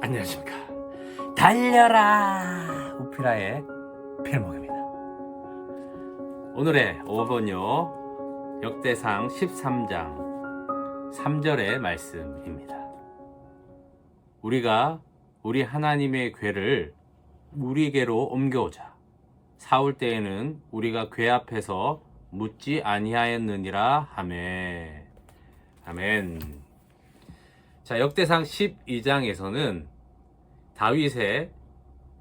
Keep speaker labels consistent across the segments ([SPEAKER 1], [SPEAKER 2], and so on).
[SPEAKER 1] 안녕하십니까. 달려라 우피라의 필목입니다. 오늘의 5번요 역대상 13장 3절의 말씀입니다. 우리가 우리 하나님의 궤를 우리에게로 옮겨오자. 사울 때에는 우리가 궤 앞에서 묻지 아니하였느니라 하매. 아멘. 자, 역대상 12장에서는 다윗의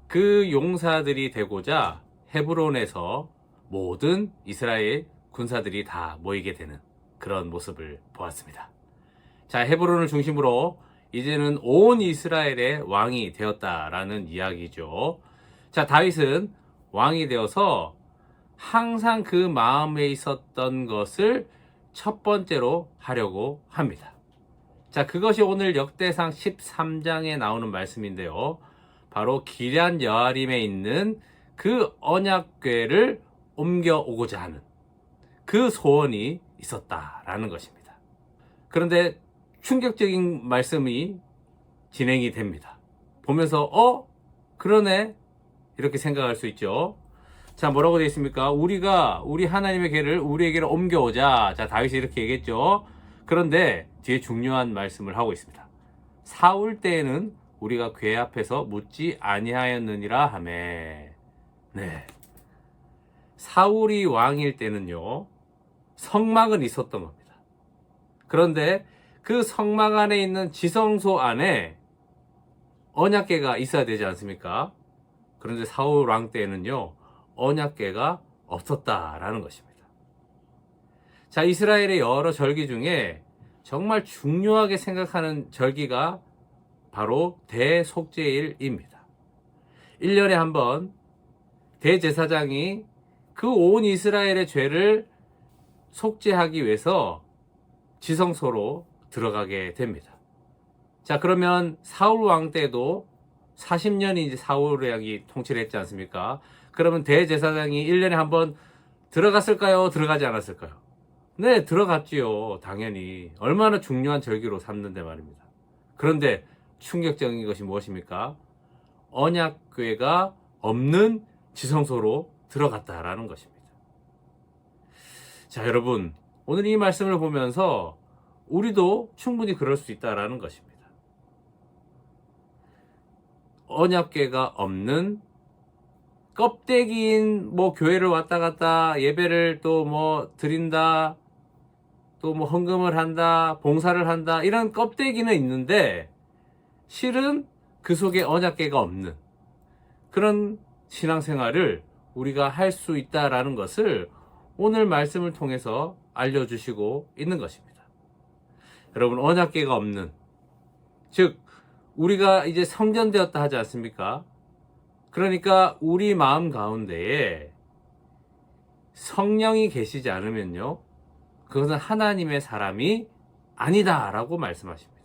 [SPEAKER 1] 그 용사들이 되고자 헤브론에서 모든 이스라엘 군사들이 다 모이게 되는 그런 모습을 보았습니다. 자, 헤브론을 중심으로 이제는 온 이스라엘의 왕이 되었다라는 이야기죠. 자, 다윗은 왕이 되어서 항상 그 마음에 있었던 것을 첫 번째로 하려고 합니다. 자, 그것이 오늘 역대상 13장에 나오는 말씀인데요. 바로 기럇 여아림에 있는 그 언약궤를 옮겨오고자 하는 그 소원이 있었다라는 것입니다. 그런데 충격적인 말씀이 진행이 됩니다. 보면서 그러네 이렇게 생각할 수 있죠. 자, 뭐라고 되어 있습니까? 우리가 우리 하나님의 궤를 우리에게로 옮겨오자. 자, 다윗이 이렇게 얘기했죠. 그런데 뒤에 중요한 말씀을 하고 있습니다. 사울 때에는 우리가 궤 앞에서 묻지 아니하였느니라 하매. 네. 사울이 왕일 때는요, 성막은 있었던 겁니다. 그런데 그 성막 안에 있는 지성소 안에 언약궤가 있어야 되지 않습니까? 그런데 사울 왕 때에는요, 언약궤가 없었다라는 것입니다. 자, 이스라엘의 여러 절기 중에 정말 중요하게 생각하는 절기가 바로 대속죄일입니다. 1년에 한 번 대제사장이 그 온 이스라엘의 죄를 속죄하기 위해서 지성소로 들어가게 됩니다. 자, 그러면 사울 왕 때도 40년이 이제 사울 왕이 통치를 했지 않습니까? 그러면 대제사장이 1년에 한 번 들어갔을까요? 들어가지 않았을까요? 네, 들어갔지요. 당연히. 얼마나 중요한 절기로 삼는데 말입니다. 그런데 충격적인 것이 무엇입니까? 언약궤가 없는 지성소로 들어갔다라는 것입니다. 자, 여러분, 오늘 이 말씀을 보면서 우리도 충분히 그럴 수 있다라는 것입니다. 언약궤가 없는 껍데기인 교회를 왔다 갔다 예배를 또 드린다, 또 헌금을 한다, 봉사를 한다, 이런 껍데기는 있는데 실은 그 속에 언약궤가 없는 그런 신앙생활을 우리가 할 수 있다라는 것을 오늘 말씀을 통해서 알려주시고 있는 것입니다. 여러분, 언약궤가 없는, 즉 우리가 이제 성전되었다 하지 않습니까? 그러니까 우리 마음 가운데에 성령이 계시지 않으면요, 그것은 하나님의 사람이 아니다라고 말씀하십니다.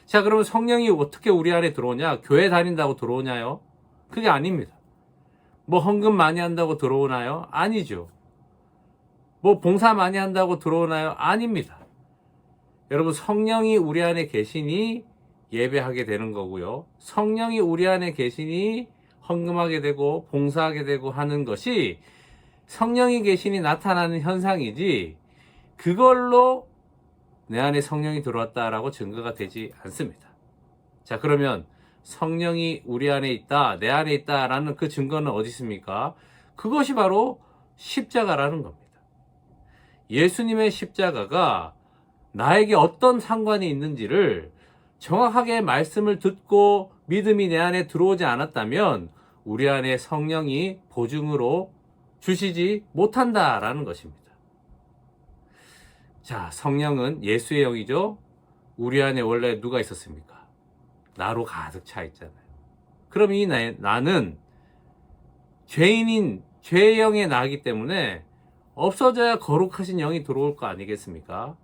[SPEAKER 1] 자, 그러면 성령이 어떻게 우리 안에 들어오냐? 교회 다닌다고 들어오냐요? 그게 아닙니다. 헌금 많이 한다고 들어오나요? 아니죠. 봉사 많이 한다고 들어오나요? 아닙니다. 여러분, 성령이 우리 안에 계시니 예배하게 되는 거고요. 성령이 우리 안에 계시니 헌금하게 되고 봉사하게 되고 하는 것이 성령이 계시니 나타나는 현상이지, 그걸로 내 안에 성령이 들어왔다라고 증거가 되지 않습니다. 자, 그러면 성령이 우리 안에 있다, 내 안에 있다라는 그 증거는 어디 있습니까? 그것이 바로 십자가라는 겁니다. 예수님의 십자가가 나에게 어떤 상관이 있는지를 정확하게 말씀을 듣고 믿음이 내 안에 들어오지 않았다면 우리 안에 성령이 보증으로 주시지 못한다라는 것입니다. 자, 성령은 예수의 영이죠. 우리 안에 원래 누가 있었습니까? 나로 가득 차 있잖아요. 그럼 이 나는 죄인인 죄의 영의 나이기 때문에 없어져야 거룩하신 영이 들어올 거 아니겠습니까?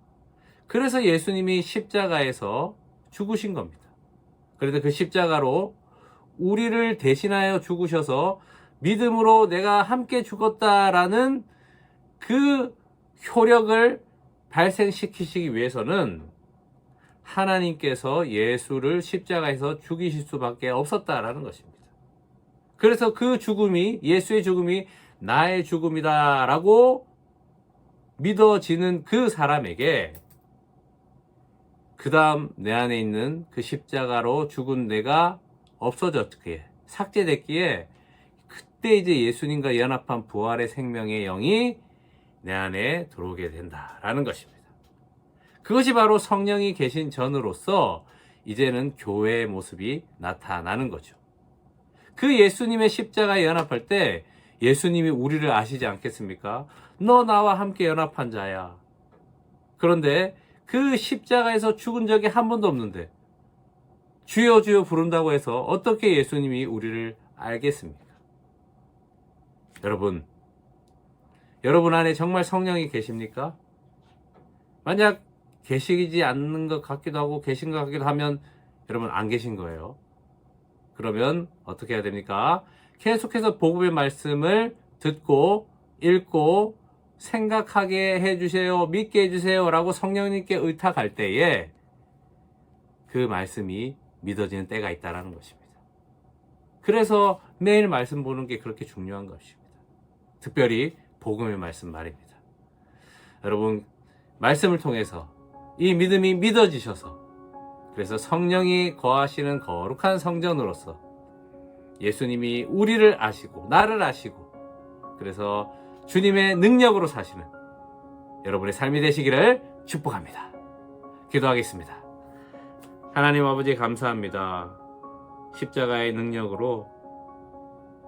[SPEAKER 1] 그래서 예수님이 십자가에서 죽으신 겁니다. 그런데 그 십자가로 우리를 대신하여 죽으셔서 믿음으로 내가 함께 죽었다라는 그 효력을 발생시키시기 위해서는 하나님께서 예수를 십자가에서 죽이실 수밖에 없었다라는 것입니다. 그래서 그 죽음이, 예수의 죽음이 나의 죽음이다라고 믿어지는 그 사람에게 그 다음 내 안에 있는 그 십자가로 죽은 내가 없어졌기에, 삭제됐기에, 그때 이제 예수님과 연합한 부활의 생명의 영이 내 안에 들어오게 된다라는 것입니다. 그것이 바로 성령이 계신 전으로서 이제는 교회의 모습이 나타나는 거죠. 그 예수님의 십자가에 연합할 때 예수님이 우리를 아시지 않겠습니까? 너 나와 함께 연합한 자야. 그런데 그 십자가에서 죽은 적이 한 번도 없는데 주여 주여 부른다고 해서 어떻게 예수님이 우리를 알겠습니까? 여러분 안에 정말 성령이 계십니까? 만약 계시지 않는 것 같기도 하고 계신 것 같기도 하면 여러분 안 계신 거예요. 그러면 어떻게 해야 됩니까? 계속해서 복음의 말씀을 듣고 읽고 생각하게 해주세요, 믿게 해주세요 라고 성령님께 의탁할 때에 그 말씀이 믿어지는 때가 있다는 것입니다. 그래서 매일 말씀 보는 게 그렇게 중요한 것입니다. 특별히 복음의 말씀 말입니다. 여러분, 말씀을 통해서 이 믿음이 믿어지셔서, 그래서 성령이 거하시는 거룩한 성전으로서 예수님이 우리를 아시고 나를 아시고, 그래서 주님의 능력으로 사시는 여러분의 삶이 되시기를 축복합니다. 기도하겠습니다. 하나님 아버지, 감사합니다. 십자가의 능력으로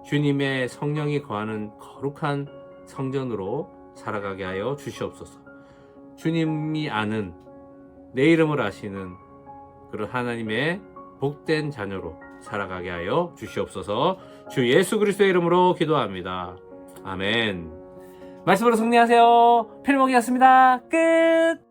[SPEAKER 1] 주님의 성령이 거하는 거룩한 성전으로 살아가게 하여 주시옵소서. 주님이 아는, 내 이름을 아시는 그런 하나님의 복된 자녀로 살아가게 하여 주시옵소서. 주 예수 그리스도의 이름으로 기도합니다. 아멘. 말씀으로 승리하세요. 필목이었습니다. 끝.